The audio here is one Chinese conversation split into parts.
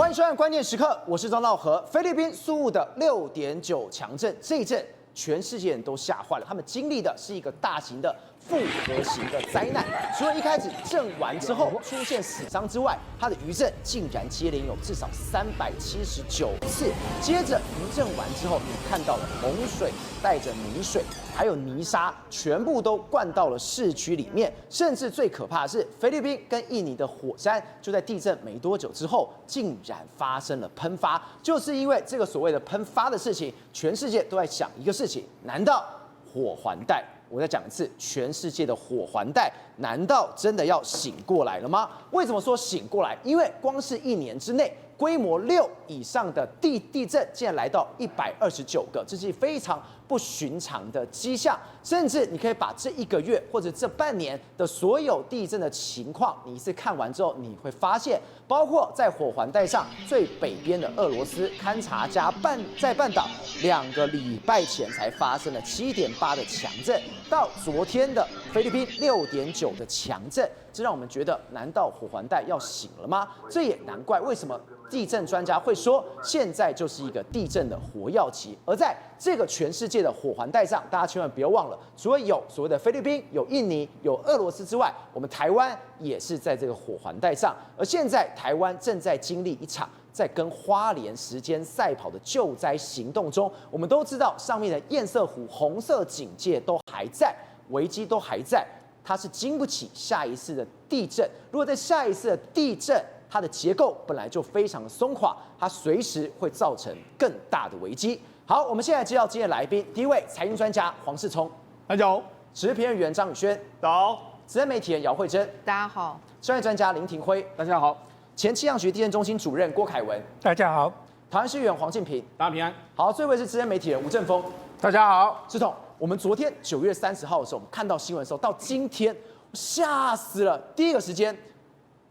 欢迎收看《关键时刻》，我是庄道和。菲律宾宿务的6.9强震，这一震全世界人都吓坏了。他们经历的是一个大型的复合型的灾难。除了一开始震完之后出现死伤之外，它的余震竟然接连有至少379次。接着余震完之后，你看到了洪水带着泥水，还有泥沙，全部都灌到了市区里面。甚至最可怕的是，菲律宾跟印尼的火山就在地震没多久之后，竟然发生了喷发。就是因为这个所谓的喷发的事情，全世界都在想一个事情：难道火环带？我再讲一次，全世界的火环带难道真的要醒过来了吗？为什么说醒过来？因为光是1年之内，规模6以上的地震竟然来到129个，这是非常不寻常的迹象。甚至你可以把这1个月或者这半年的所有地震的情况，你一次看完之后，你会发现，包括在火环带上最北边的俄罗斯勘察加在半岛2个礼拜前才发生了7.8的强震，到昨天的菲律宾6.9的强震，这让我们觉得，难道火环带要醒了吗？这也难怪为什么地震专家会说，现在就是一个地震的活跃期。而在这个全世界的火环带上，大家千万不要忘了，除了有所谓的菲律宾、有印尼、有俄罗斯之外，我们台湾也是在这个火环带上。而现在台湾正在经历一场在跟花莲时间赛跑的救灾行动中。我们都知道，上面的堰塞湖红色警戒都还在，危机都还在，它是经不起下一次的地震。如果在下一次的地震，它的结构本来就非常的松垮，它随时会造成更大的危机。好，我们现在介绍今天的来宾，第一位财经专家黄世聪，大家好；时事评论员张宇轩，大家好；资深媒体人姚慧珍，大家好；商业专家林廷辉，大家好；前气象局地震中心主任郭凯文，大家好；台湾市议员黄敬平，大家平安。好，最后一位是资深媒体人吴正峰，大家好。志彤，我们昨天9月30号的时候，我们看到新闻的时候，到今天吓死了。第一个时间，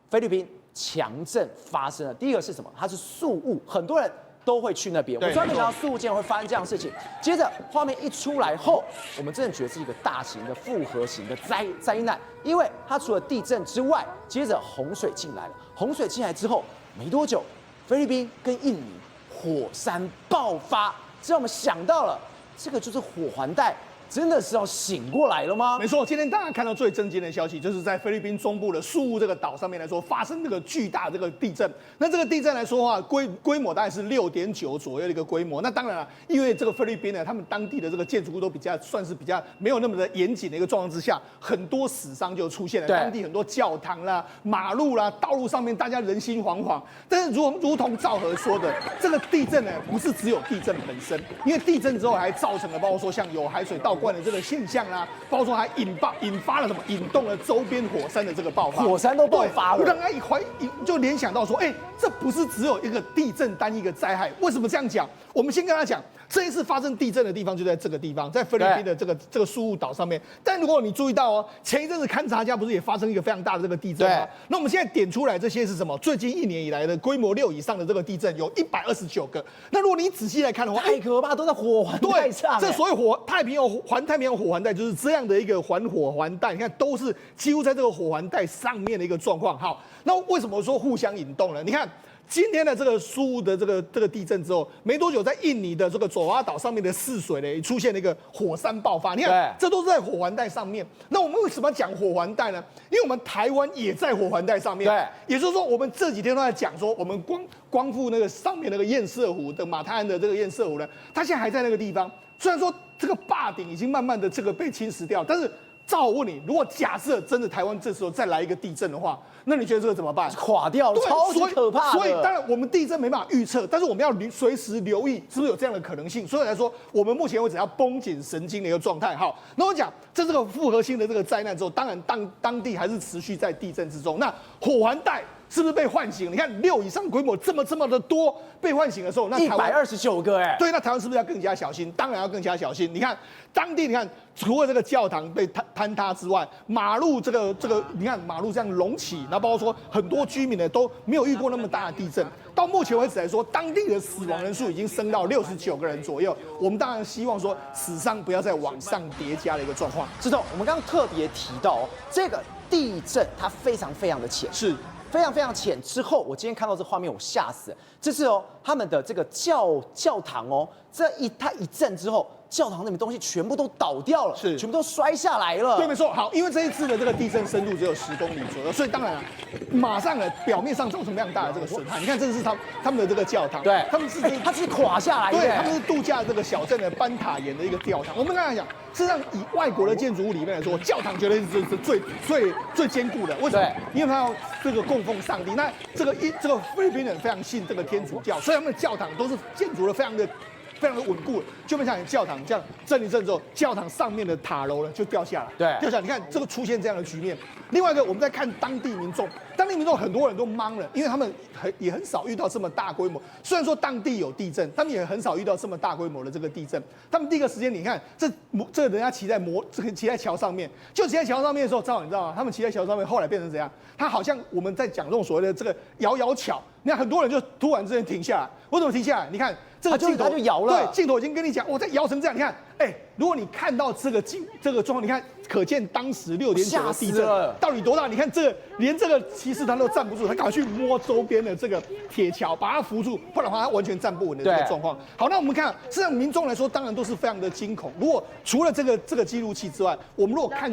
菲律宾强震发生了。第一个是什么？它是宿务，很多人都会去那边。我专门想到宿务竟然会发生这样的事情。接着画面一出来后，我们真的觉得是一个大型的复合型的灾难，因为它除了地震之外，接着洪水进来了。洪水进来之后没多久，菲律宾跟印尼火山爆发，这让我们想到了，这个就是火环带。真的是要醒过来了吗？没错，今天大家看到最震惊的消息，就是在菲律宾中部的宿务这个岛上面来说，发生这个巨大这个地震。那这个地震来说的话，规模大概是6.9左右的一个规模。那当然了，因为这个菲律宾呢，他们当地的这个建筑物都算是比较没有那么的严谨的一个状况之下，很多死伤就出现了。当地很多教堂啦、马路啦、道路上面大家人心惶惶。但是如同赵和说的，这个地震呢，不是只有地震本身，因为地震之后还造成了包括说像有海水倒灌的这个现象啦，包括说还引发了什么，引动了周边火山的这个爆发，火山都爆发了，让他就联想到说，这不是只有一个地震单一个灾害。为什么这样讲？我们先跟他讲，这一次发生地震的地方就在这个地方，在菲律宾的这个宿务岛上面。但如果你注意到哦，前一阵子勘察家不是也发生一个非常大的这个地震吗？那我们现在点出来这些是什么？最近1年以来的规模6以上的这个地震有129个。那如果你仔细来看的话，太可怕，都在火环带上。这所谓太平洋火环带就是这样的一个火环带，你看都是几乎在这个火环带上面的一个状况。好，那为什么说互相引动呢？你看。今天的这个宿务的这个地震之后，没多久，在印尼的这个爪哇岛上面的泗水呢，出现了一个火山爆发。你看，这都是在火环带上面。那我们为什么要讲火环带呢？因为我们台湾也在火环带上面。对，也就是说，我们这几天都在讲说，我们光复那个上面那个堰塞湖的马泰安的这个堰塞湖呢，它现在还在那个地方。虽然说这个坝顶已经慢慢的这个被侵蚀掉，但是照我问你，如果假设真的台湾这时候再来一个地震的话，那你觉得这个怎么办？垮掉，超级可怕的。所以当然我们地震没办法预测，但是我们要随时留意是不是有这样的可能性。所以来说，我们目前为止要绷紧神经的一个状态。好，那我讲这个复合性的这个灾难之后，当然当地还是持续在地震之中。那火环带是不是被唤醒？你看6以上规模这么的多被唤醒的时候，那台湾129个对，那台湾是不是要更加小心？当然要更加小心。你看当地，除了这个教堂被坍塌之外，马路这个，你看马路这样隆起，然后包括说很多居民呢都没有遇过那么大的地震。到目前为止来说，当地的死亡人数已经升到69个人左右。我们当然希望说死伤不要再往上叠加的一个状况。志总，我们刚刚特别提到这个地震它非常的浅，是。非常非常浅。之后我今天看到这画面，我吓死了。这是他们的这个教堂它一震之后，教堂那边东西全部都倒掉了，是全部都摔下来了。对，没错。好，因为这一次的这个地震深度只有10公里左右，所以当然了，马上表面上造成非常大的这个损害。你看，这是他们的这个教堂，对，他们是它是垮下来的，对，他们是度假这个小镇的班塔岩的一个教堂。我们刚才讲，事实上以外国的建筑物里面来说，教堂绝对是最坚固的。为什么？因为它要这个供奉上帝。那这个菲律宾人非常信这个天主教，所以他们的教堂都是建筑的非常的稳固，就没像你教堂这样震一震之后，教堂上面的塔楼呢就掉下来，对，掉下来。你看这个出现这样的局面。另外一个，我们在看当地民众很多人都懵了，因为他们也很少遇到这么大规模。虽然说当地有地震，他们也很少遇到这么大规模的这个地震。他们第一个时间，你看这人家骑在桥上面，就骑在桥上面的时候，正好你知道吗？他们骑在桥上面，后来变成怎样？他好像我们在讲这种所谓的这个摇桥，你看很多人就突然之间停下来。为什么停下来？你看这个镜头就摇了，对，镜头已经跟你讲，我在摇成这样，你看，如果你看到这个状况，你看，可见当时6.9的地震到底多大？你看连这个骑士他都站不住，他赶快去摸周边的这个铁桥，把它扶住，不然的话他完全站不稳的这个状况。好，那我们看，事实上民众来说，当然都是非常的惊恐。如果除了这个记录器之外，我们如果看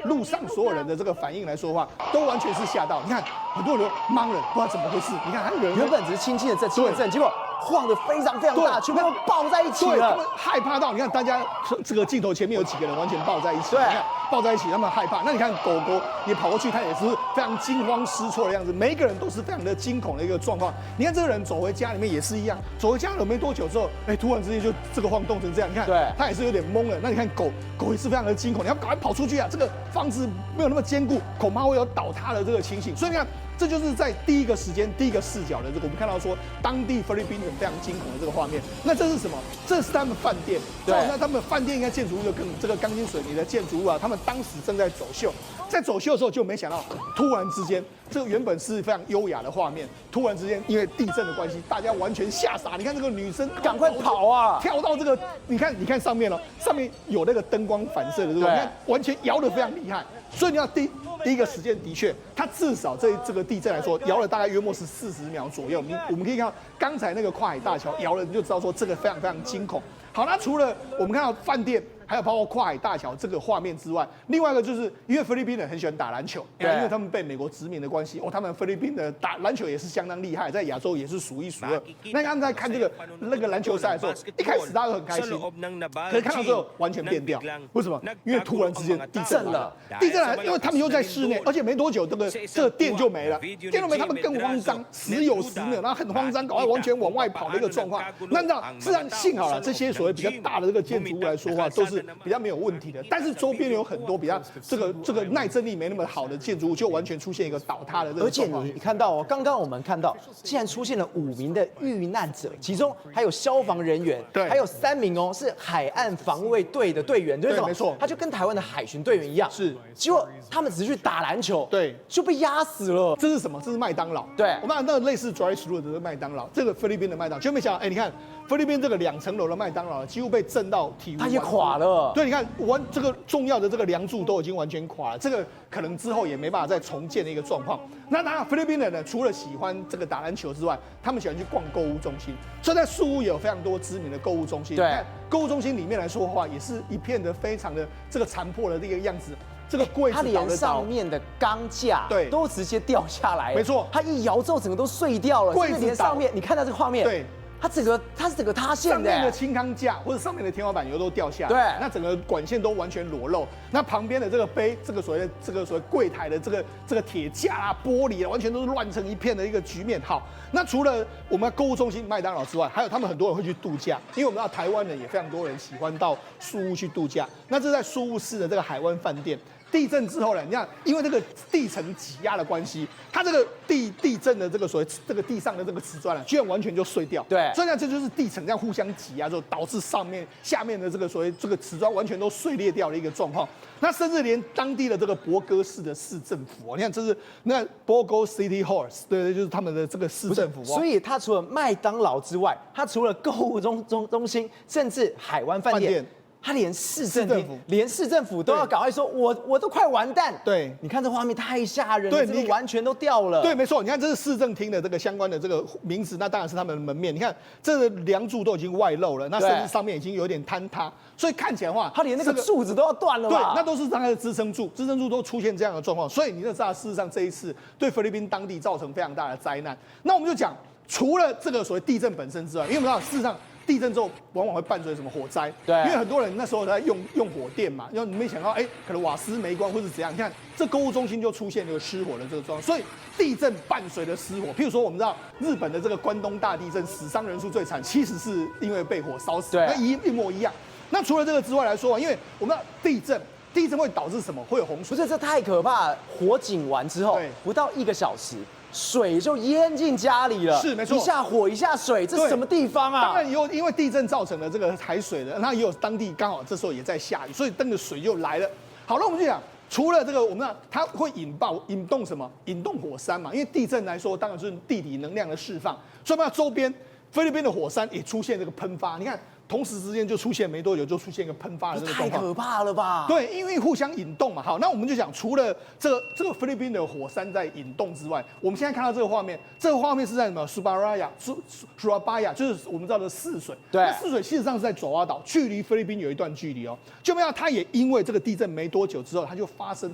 路上所有人的这个反应来说的话，都完全是吓到。你看，很多人都懵了，不知道怎么回事。你看，还有人原本只是轻轻的震，结果晃得非常非常大，全部都抱在一起了。对，他们害怕到，你看大家这个镜头前面有几个人完全抱在一起，对，你看抱在一起，他们害怕。那你看狗狗也跑过去，它也是非常惊慌失措的样子，每一个人都是非常的惊恐的一个状况。你看这个人走回家里面也是一样，走回家了没多久之后，突然之间就这个晃动成这样，你看，对，他也是有点懵了。那你看狗也是非常的惊恐，你要赶快跑出去啊！这个房子没有那么坚固，恐怕会有倒塌的这个情形。所以你看。这就是在第一个时间、第一个视角的这个，我们看到说当地菲律宾人非常惊恐的这个画面。那这是什么？这是他们饭店。对，那他们饭店应该建筑物就跟这个钢筋水泥的建筑物啊，他们当时正在走秀。在走秀的时候就没想到，突然之间，这个原本是非常优雅的画面，突然之间因为地震的关系，大家完全吓傻。你看这个女生赶快跑啊，跳到这个，你看上面上面有那个灯光反射的，对吧？你看完全摇得非常厉害。所以你要第一个时间的确，它至少这个地震来说，摇了大概约莫是40秒左右。我们可以看到刚才那个跨海大桥摇了，你就知道说这个非常非常惊恐。好，那除了我们看到饭店，还有包括跨海大桥这个画面之外，另外一个就是因为菲律宾人很喜欢打篮球，因为他们被美国殖民的关系，他们菲律宾的打篮球也是相当厉害，在亚洲也是数一数二。那他们在看那个篮球赛的时候，一开始大家都很开心，可是看到之后完全变掉。为什么？因为突然之间地震了，因为他们又在室内，而且没多久这个电就没了，电都没，他们更慌张，时有时没有，然后很慌张，赶快完全往外跑的一个状况。那你知道，事实上幸好了，这些所谓比较大的这个建筑物来说话，都是比较没有问题的。但是周边有很多比较这个耐震力没那么好的建筑物，就完全出现一个倒塌的这个状况。而且你看到刚刚我们看到，竟然出现了5名的遇难者，其中还有消防人员，对，还有3名是海岸防卫队的队员，对，没错，他就跟台湾的海巡队员一样，是。结果他们只是去打篮球，对，就被压死了。这是什么？这是麦当劳。对，我们那类似 drive-thru 的麦当劳，这个菲律宾的麦当劳，就没想到，你看菲律宾这个2层楼的麦当劳几乎被震到体无完肤，它也垮了。对，你看这个重要的这个梁柱都已经完全垮了，这个可能之后也没办法再重建的一个状况。那当然，菲律宾人呢，除了喜欢这个打篮球之外，他们喜欢去逛购物中心，所以在宿务也有非常多知名的购物中心。对，购物中心里面来说的话，也是一片的非常的这个残破的这个样子。这个柜子它连上面的钢架对都直接掉下来，没错，它一摇之后整个都碎掉了。柜子连上面，你看到这个画面，对。它是整个塌陷的，上面的轻钢架或者上面的天花板油都掉下来，对，那整个管线都完全裸露，那旁边的这个所谓柜台的这个铁架啊、玻璃啊，完全都是乱成一片的一个局面。好，那除了我们购物中心麦当劳之外，还有他们很多人会去度假，因为我们知道台湾人也非常多人喜欢到宿务去度假，那这是在宿务市的这个海湾饭店。地震之后呢，你看，因为这个地层挤压的关系，它这个地震的这个所谓这个地上的这个瓷砖居然完全就碎掉。对，所以呢，这就是地层这样互相挤压之后，导致下面的这个所谓这个瓷砖完全都碎裂掉的一个状况。那甚至连当地的这个博哥市的市政府，你看这是那 Bogor City Hall， 对，就是他们的这个市政府。所以它除了麦当劳之外，它除了购物中心，甚至海湾饭店。他连市政府都要赶快说，我都快完蛋。对，你看这画面太吓人了，对，这个完全都掉了。对，没错，你看这是市政厅的这个相关的这个名字，那当然是他们的门面。你看这个梁柱都已经外露了，那甚至上面已经有点坍塌，所以看起来的话，他连那个柱子都要断了吧？对，那都是它的支撑柱都出现这样的状况，所以你就知道，事实上这一次对菲律宾当地造成非常大的灾难。那我们就讲，除了这个所谓地震本身之外，因为我们知道事实上。地震之后往往会伴随什么火灾？对，因为很多人那时候在用火电嘛，然后你没想到，可能瓦斯没关或是怎样。你看这购物中心就出现这个失火的这个状况，所以地震伴随着失火。譬如说，我们知道日本的这个关东大地震，死伤人数最惨，其实是因为被火烧死，那一模一样。那除了这个之外来说，因为我们知道地震会导致什么？会有洪水。不是，这太可怕了！火警完之后，不到1个小时。水就淹进家里了，是没错，一下火一下水，这是什么地方啊？当然因为地震造成了这个海水的，那也有当地刚好这时候也在下雨，所以那个水就来了。好了，我们就讲，除了这个，我们它会引动什么？引动火山嘛，因为地震来说，当然是地底能量的释放，所以我们周边菲律宾的火山也出现这个喷发，你看。同时之间就出现没多久就出现一个喷发的这个状况，太可怕了吧？对，因为互相引动嘛。好，那我们就讲，除了这个菲律宾的火山在引动之外，我们现在看到这个画面，是在什么？苏巴亚，就是我们知道的泗水。对，那泗水事实上是在爪哇岛，距离菲律宾有一段距离哦。就没有，它也因为这个地震没多久之后，它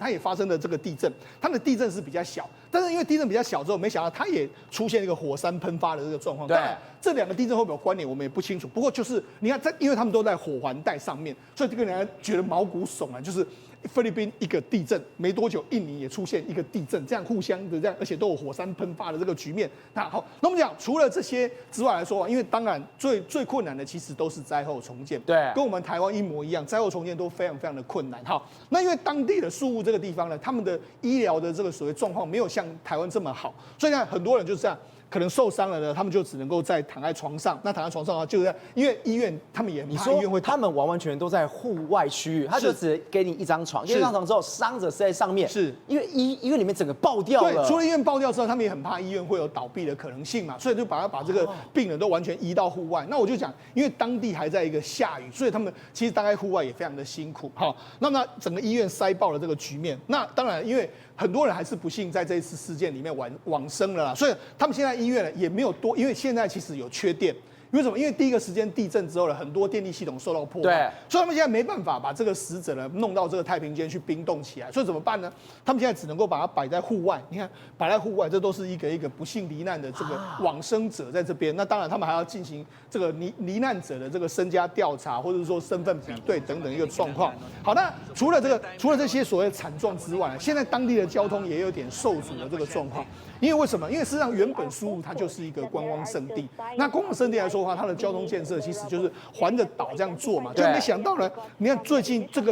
也发生了这个地震。它的地震是比较小，但是因为地震比较小之后，没想到它也出现一个火山喷发的这个状况。对。这两个地震会不会有关联，我们也不清楚。不过就是你看，因为他们都在火环带上面，所以这个人觉得毛骨悚然。就是菲律宾一个地震没多久，印尼也出现一个地震，这样互相的这样，而且都有火山喷发的这个局面。那好，那我们讲除了这些之外来说，因为当然最困难的其实都是灾后重建，对，跟我们台湾一模一样，灾后重建都非常非常的困难。好，那因为当地的宿务这个地方呢，他们的医疗的这个所谓状况没有像台湾这么好，所以呢，很多人就是这样。可能受伤了呢，他们就只能够躺在床上。那躺在床上的话，就是因为医院他们也怕医院会，他们完全都在户外区域，他就只给你一张床，一张床之后伤者是在上面，是因为医院里面整个爆掉了。对，除了医院爆掉之后，他们也很怕医院会有倒闭的可能性嘛，所以就把这个病人都完全移到户外。那我就讲，因为当地还在一个下雨，所以他们其实待在户外也非常的辛苦。好，那么整个医院塞爆了这个局面。那当然，因为很多人还是不幸在这一次事件里面往生了啦，所以他们现在医院呢也没有多，因为现在其实有缺电。为什么？因为第一个时间地震之后呢，很多电力系统受到破坏，所以他们现在没办法把这个死者呢弄到这个太平间去冰冻起来，所以怎么办呢？他们现在只能够把它摆在户外。你看，摆在户外，这都是一个不幸罹难的这个往生者在这边。那当然，他们还要进行这个罹难者的这个身家调查，或者说身份比对等等一个状况。好，那除了这些所谓的惨状之外，现在当地的交通也有点受阻的这个状况。因为为什么？因为事实上原本宿务它就是一个观光胜地，那观光胜地来说的话，它的交通建设其实就是环着岛这样做嘛，就没想到呢，你看最近这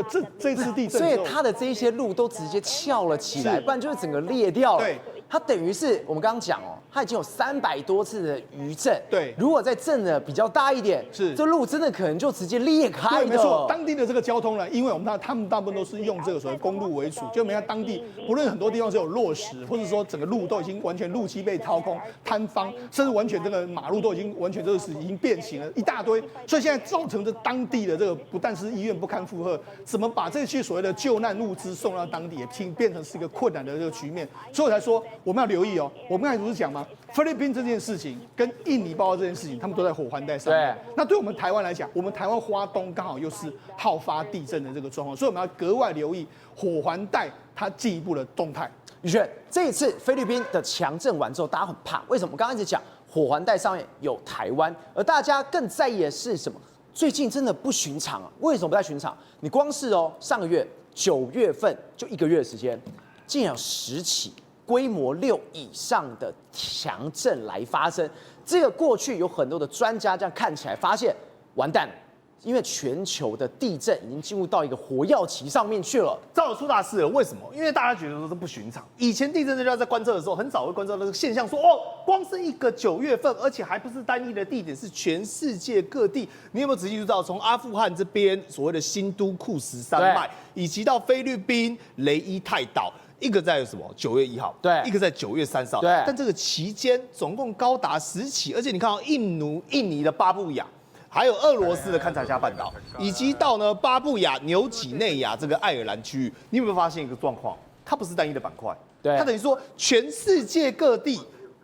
次地震，所以它的这一些路都直接翘了起来，不然就是整个裂掉了。对。它等于是我们刚刚讲哦，它已经有300多次的余震。对，如果再震的比较大一点，这路真的可能就直接裂开了。对，没错。当地的这个交通呢，因为我们他们大部分都是用这个所谓公路为主，就没看当地不论很多地方是有落石，或者说整个路都已经完全路基被掏空、坍方，甚至完全这个马路都已经完全就是已经变形了一大堆。所以现在造成这当地的这个不但是医院不堪负荷，怎么把这些所谓的救难物资送到当地，也变成是一个困难的这个局面。所以我才说。我们要留意哦，我们刚才不是讲吗？菲律宾这件事情跟印尼爆发这件事情，他们都在火环带上面。那对我们台湾来讲，我们台湾花东刚好又是好发地震的这个状况，所以我们要格外留意火环带它进一步的动态。宇轩，这一次菲律宾的强震完之后，大家很怕，为什么？我刚刚一直讲火环带上面有台湾，而大家更在意的是什么？最近真的不寻常啊！为什么不太寻常？你光是上个月9月份就1个月的时间，竟然有10起。规模6以上的强震来发生，这个过去有很多的专家这样看起来发现，完蛋了，因为全球的地震已经进入到一个火药期上面去了。造出大事了，为什么？因为大家觉得说这不寻常。以前地震专家在观测的时候，很少会观测到这个现象，说光是一个9月份，而且还不是单一的地点，是全世界各地。你有没有仔细注意到，从阿富汗这边所谓的新都库什山脉，以及到菲律宾雷伊泰岛。一个在什么9月1号，对，一个在9月30号，对。但这个期间总共高达10起，而且你看印尼的巴布亚，还有俄罗斯的堪察加半岛，以及到呢巴布亚纽几内亚这个爱尔兰区域，你有没有发现一个状况？它不是单一的板块，对它等于说全世界各地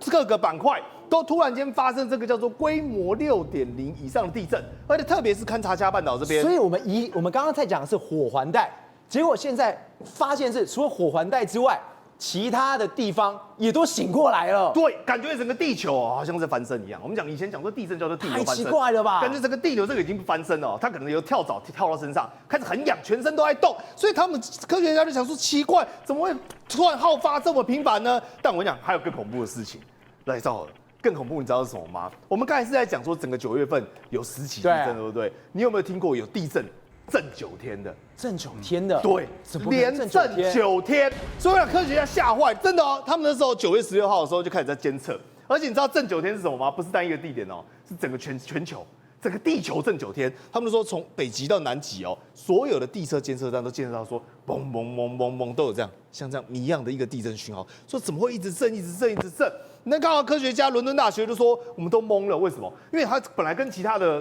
各个板块都突然间发生这个叫做规模6.0以上的地震，而且特别是堪察加半岛这边，所以我们刚刚在讲的是火环带，结果现在发现是除了火环带之外，其他的地方也都醒过来了。对，感觉整个地球好像在翻身一样。我们以前讲说地震叫做地流翻身，太奇怪了吧？感觉整个地流这个已经不翻身了，它可能有跳蚤跳到身上，开始很痒，全身都在动。所以他们科学家就想说，奇怪，怎么会突然好发这么频繁呢？但我跟你讲，还有更恐怖的事情来到了。更恐怖，你知道是什么吗？我们刚才是在讲说整个9月份有10起地震，对不对？你有没有听过有地震震9天的？震9天的，对，怎么连震9天？所以让科学家吓坏，真的哦。他们那时候9月16号的时候就开始在监测，而且你知道震9天是什么吗？不是单一个地点哦，是整个全球。整个地球震9天，他们说从北极到南极哦，所有的地测监测站都监测到说，嘣嘣嘣嘣嘣都有这样像这样一样的一个地震讯号，说怎么会一直震一直震一直震？那刚好科学家伦敦大学就说我们都懵了，为什么？因为他本来跟其他的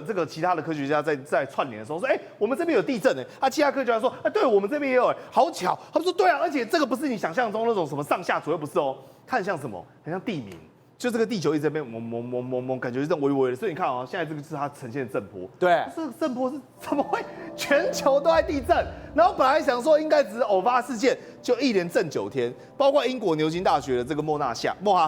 科学家在串联的时候说，我们这边有地震其他科学家说，对我们这边也有好巧，他们说对啊，而且这个不是你想象中那种什么上下左右不是哦，它很像什么？很像地名。就这个地球一直在变蒙蒙蒙蒙蒙，感觉是这样微微的，所以你看啊，现在这个是它呈现的震波。对，这个震波是怎么会全球都在地震？然后本来想说应该只是偶发事件，就一连震9天，包括英国牛津大学的这个莫哈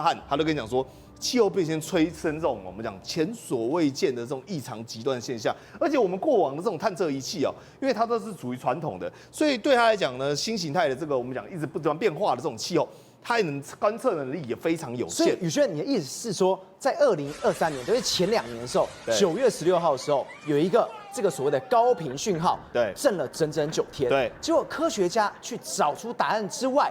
汉，他都跟你讲说，气候变迁催生这种我们讲前所未见的这种异常极端现象，而且我们过往的这种探测仪器因为它都是属于传统的，所以对他来讲呢，新形态的这个我们讲一直不断变化的这种气候。它能观测能力也非常有限。所以宇轩，你的意思是说，在2023年，就是前2年的时候，9月16号的时候，有一个这个所谓的高频讯号，对，震了整整9天。对，结果科学家去找出答案之外，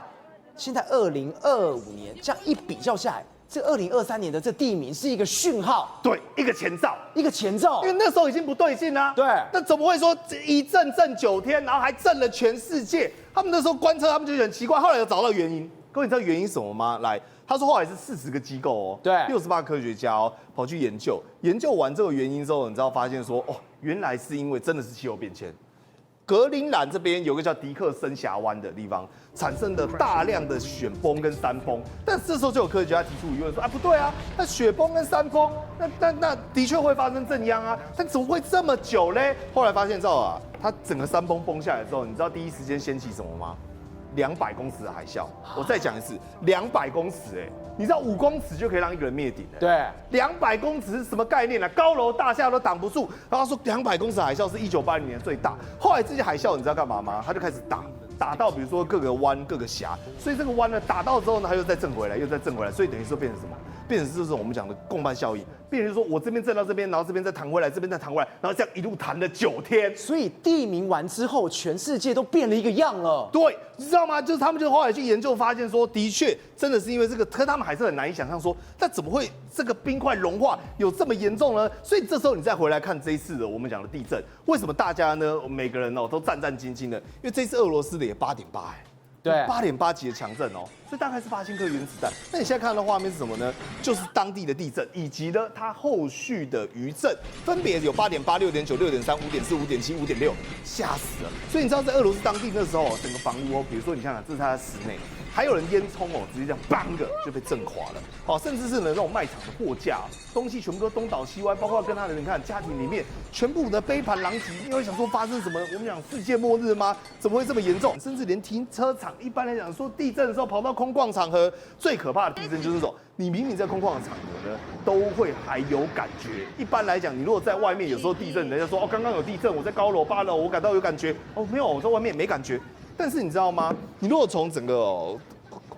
现在2025年这样一比较下来，这2023年的这地名是一个讯号，对，一个前兆，一个前兆，因为那时候已经不对劲啦。对，那怎么会说一震9天，然后还震了全世界？他们那时候观测，他们就很奇怪，后来有找到原因。各位，你知道原因是什么吗？来，他说后来是40个机构对，68科学家跑去研究，研究完这个原因之后，你知道发现说，原来是因为真的是气候变迁。格陵兰这边有个叫迪克森峡湾的地方，产生的大量的雪崩跟山崩，但这时候就有科学家提出疑问说，不对啊，那雪崩跟山崩，那的确会发生震央啊，但怎么会这么久嘞？后来发现它整个山崩崩下来之后，你知道第一时间掀起什么吗？200公尺的海啸，我再讲一次，200公尺你知道5公尺就可以让一个人灭顶对，200公尺是什么概念呢？高楼大厦都挡不住。然后他说200公尺海啸是1980年最大，后来这些海啸你知道干嘛吗？他就开始打到比如说各个湾各个峡，所以这个湾呢打到之后呢，它又再震回来，又再震回来，所以等于说变成什么？变成是这种我们讲的共伴效应，变成说我这边震到这边，然后这边再弹回来，这边再弹回来，然后这样一路弹了9天。所以地名完之后，全世界都变了一个样了。对，你知道吗？就是他们就后来去研究，发现说，的确真的是因为这个，可他们还是很难以想象说，那怎么会这个冰块融化有这么严重呢？所以这时候你再回来看这一次的我们讲的地震，为什么大家呢每个人都战战兢兢的？因为这一次俄罗斯的也8.8对，8.8级的强震所以大概是8000颗原子弹。那你现在看到的画面是什么呢？就是当地的地震，以及呢它后续的余震，分别有8.8、6.9、6.3、5.4、5.7、5.6，吓死了。所以你知道在俄罗斯当地那时候整个房屋比如说你想想，这是它的室内。还有人烟囱直接这样邦个就被震垮了，甚至是呢那种卖场的货架，东西全部都东倒西歪，包括跟他的你看家庭里面全部的杯盘狼藉，你会想说发生什么？我们讲世界末日吗？怎么会这么严重？甚至连停车场，一般来讲说地震的时候跑到空旷场合，最可怕的地震就是这种，你明明在空旷的场合呢，都会还有感觉。一般来讲，你如果在外面，有时候地震，人家说刚刚有地震，我在高楼8楼，我感到有感觉，没有，我在外面没感觉。但是你知道吗？你如果从整个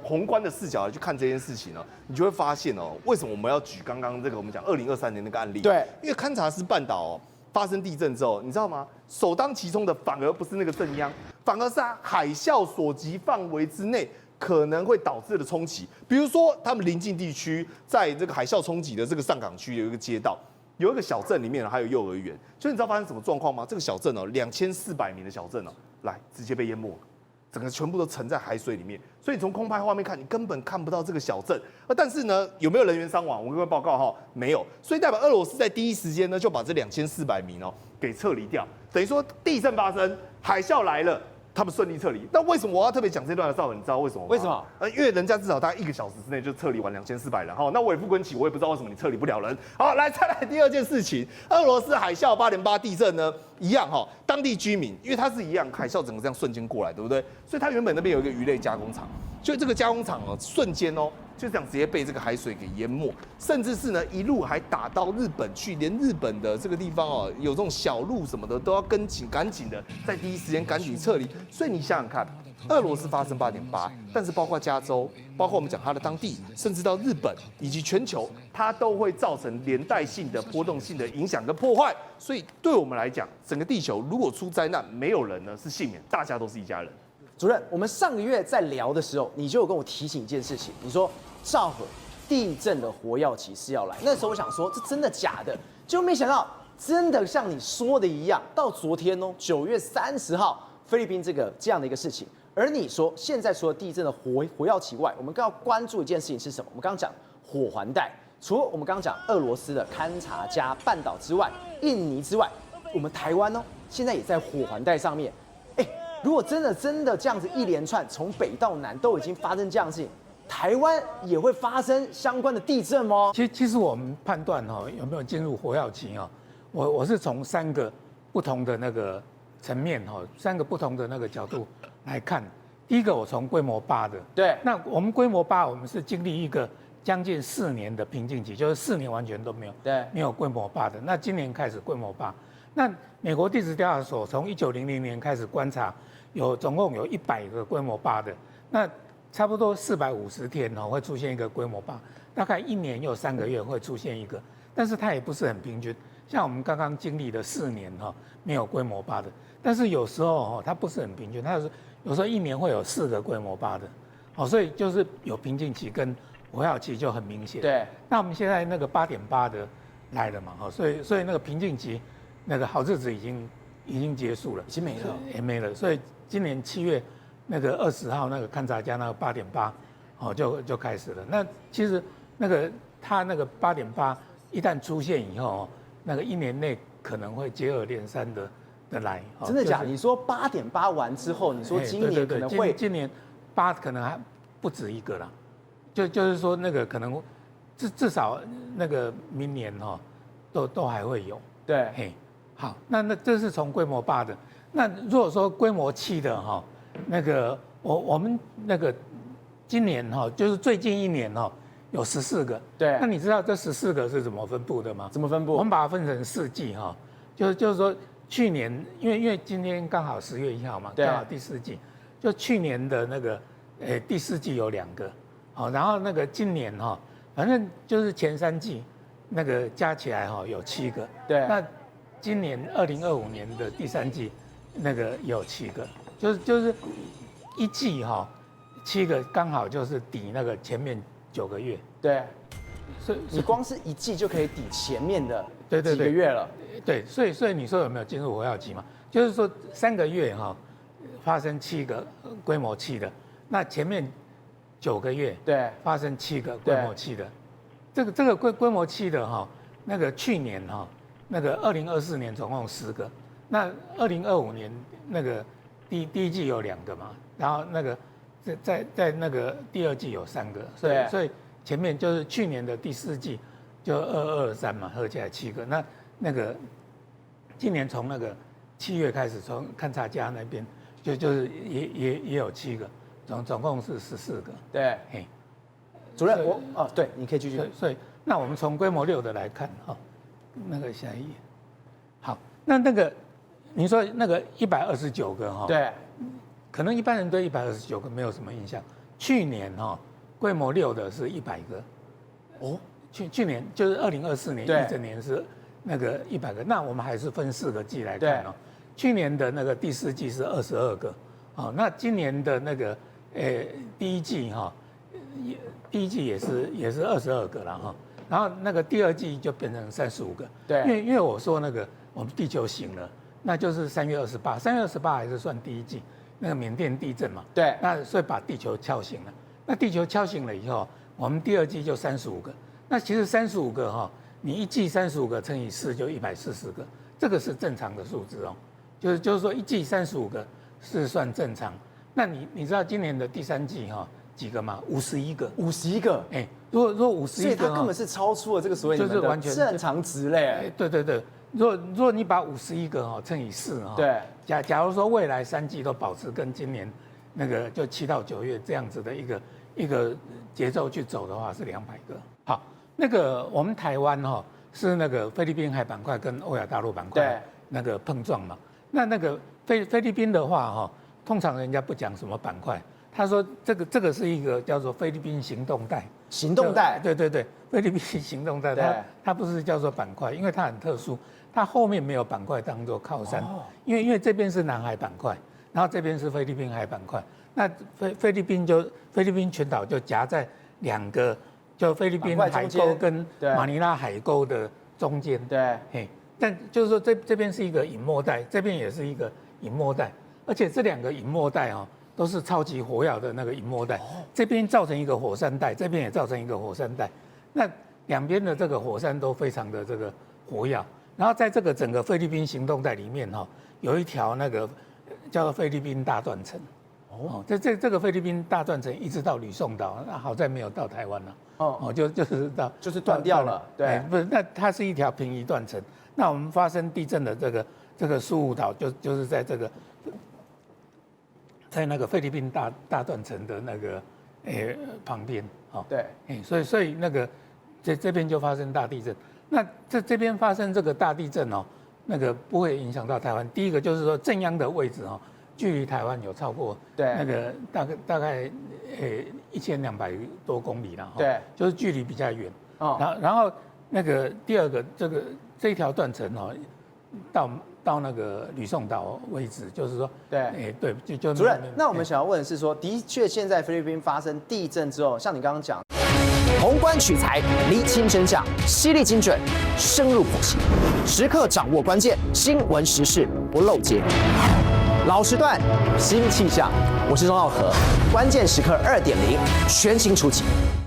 宏观的视角来去看这件事情你就会发现为什么我们要举刚刚这个我们讲2023年那个案例？对，因为堪察斯半岛发生地震之后，你知道吗？首当其冲的反而不是那个震央，反而是海啸所及范围之内可能会导致的冲击。比如说，他们邻近地区在这个海啸冲击的这个上港区有一个街道。有一个小镇里面还有幼儿园，所以你知道发生什么状况吗？这个小镇2400名的小镇来直接被淹没了。整个全部都沉在海水里面，所以从空拍画面看，你根本看不到这个小镇。但是呢，有没有人员伤亡？我跟各位报告哈，没有。所以代表俄罗斯在第一时间呢就把这2400名给撤离掉，等于说地震发生，海啸来了。他们顺利撤离，那为什么我要特别讲这段的少文？你知道为什么吗？为什么？因为人家至少大概1个小时之内就撤离完2400人哈。那我也不跟起，我也不知道为什么你撤离不了人。好，来再来第二件事情，俄罗斯海啸8.8地震呢，一样哈，当地居民因为它是一样海啸整个这样瞬间过来，对不对？所以它原本那边有一个鱼类加工厂，就这个加工厂瞬间就这样直接被这个海水给淹没，甚至是呢一路还打到日本去，连日本的这个地方有这种小路什么的都要赶紧的在第一时间赶紧撤离。所以你想想看，俄罗斯发生8.8，但是包括加州，包括我们讲它的当地，甚至到日本以及全球，它都会造成连带性的波动性的影响跟破坏。所以对我们来讲，整个地球如果出灾难，没有人呢是幸免，大家都是一家人。主任，我们上个月在聊的时候，你就有跟我提醒一件事情，你说昭和地震的活跃期是要来，那时候我想说这真的假的，就没想到真的像你说的一样，到昨天9月30号，菲律宾这样的一个事情。而你说现在除了地震的活跃期外，我们更要关注一件事情是什么？我们刚刚讲火环带，除了我们刚刚讲俄罗斯的勘察加半岛之外，印尼之外，我们台湾现在也在火环带上面。如果真的这样子一连串从北到南都已经发生这样的事情，台湾也会发生相关的地震吗？其实我们判断有没有进入活跃期我是从3个不同的那个层面3个不同的那个角度来看。第一个我从规模8的，对，那我们规模8，我们是经历一个将近4年的瓶颈期，就是4年完全都没有规模8的。那今年开始规模8，那美国地质调查所从1900年开始观察，总共有100个规模8的，那差不多450天会出现一个规模8，大概1年有3个月会出现一个，但是它也不是很平均。像我们刚刚经历的4年没有规模8的，但是有时候它不是很平均，它是有时候1年会有4个规模8的，所以就是有瓶颈期跟活跃期就很明显。对，那我们现在那个8.8的来了嘛，所以那个瓶颈期那个好日子已经结束了，已经没了，也没了。所以今年7月那个20号那个勘察加那个8.8，就开始了。那其实它那个8.8一旦出现以后，那个1年内可能会接二连三的来。真的假的？你说8.8完之后，你说今年可能会今年8可能还不止一个啦，就是说那个可能至少那个明年都还会有。对，嘿，好，那这是从规模8的。那如果说规模7的那个我们那个今年就是最近1年有14个。对，那你知道这14个是怎么分布的吗？怎么分布？我们把它分成4季就是说去年因为今天刚好10月1号嘛，刚好第4季，就去年的那个第4季有2个，然后那个今年反正就是前3季那个加起来有7个。对，那今年2025年的第3季那个也有7个，就是一季7个刚好就是抵那个前面9个月。对，所以你光是一季就可以抵前面的对几个月了。对，所以你说有没有进入活跃期嘛？就是说3个月发生7个规模7的，那前面9个月对发生7个规模7的，这个规模7的那个去年那个2024年总共10个，那2025年那个第一季有2个嘛，然后那个在那个第2季有3个，所以前面就是去年的第4季就223嘛，合起来7个，那个今年从那个7月开始，从勘察加那边就是也有7个，总共是14个。对，嘿，主任对，你可以继续。所以那我们从规模6的来看那个下一页，好，那个你说那个129个对，可能一般人对129个没有什么印象。去年规模6的是100个，去年就是2024年一整年是那个100个，那我们还是分4个季来看去年的那个第4季是22个，那今年的那个第一季也是22个了然后那个第2季就变成35个，对，因为我说那个我们地球醒了，那就是3月28还是算第一季，那个缅甸地震嘛，对，那所以把地球敲醒了。那地球敲醒了以后，我们第二季就35个。那其实35个哈，你一季35个乘以4就140个，这个是正常的数字哦。就是说一季35个是算正常。那你知道今年的第3季哈几个吗？51个。51个。哎，如果51个，所以它根本是超出了这个所谓就是完全正常值嘞。对对对。如果你把51个哈乘以4哈，对，假如说未来3季都保持跟今年那个就7到9月这样子的一个节奏去走的话，是200个。好，那个我们台湾哈是那个菲律宾海板块跟欧亚大陆板块那个碰撞嘛。那个菲律宾的话哈，通常人家不讲什么板块，他说这个是一个叫做菲律宾行动带。行动带。对对对，菲律宾行动带，它不是叫做板块，因为它很特殊。它后面没有板块当做靠山，因为这边是南海板块，然后这边是菲律宾海板块，那菲律宾群岛就夹在2个，就菲律宾海沟跟马尼拉海沟的中间。对，嘿，但就是说这边是一个隐没带，这边也是一个隐没带，而且这2个隐没带哦都是超级活跃的那个隐没带，这边造成一个火山带，这边也造成一个火山带，那两边的这个火山都非常的这个活跃。然后在这个整个菲律宾行动带里面哈，有一条那个叫做菲律宾大断层。哦，这个菲律宾大断层一直到吕宋岛，那好在没有到台湾了。哦，就是断掉了。对，不是，那它是一条平移断层。那我们发生地震的这个苏武岛就是在这个在那个菲律宾大断层的那个旁边。哦，对，所以那个这边就发生大地震。那这边发生这个大地震哦，那个不会影响到台湾。第一个就是说震央的位置哦，距离台湾有超过那个大概1200多公里了。对，就是距离比较远。哦，然后那个第二个这一条断层哦，到那个吕宋岛为止，就是说对，就主任，那我们想要问的是说，的确现在菲律宾发生地震之后，像你刚刚讲。宏观取材，厘清真相，犀利精准，深入剖析，时刻掌握关键新闻时事，不漏接。老时段，新气象，我是钟浩和，关键时刻2.0，全新出击。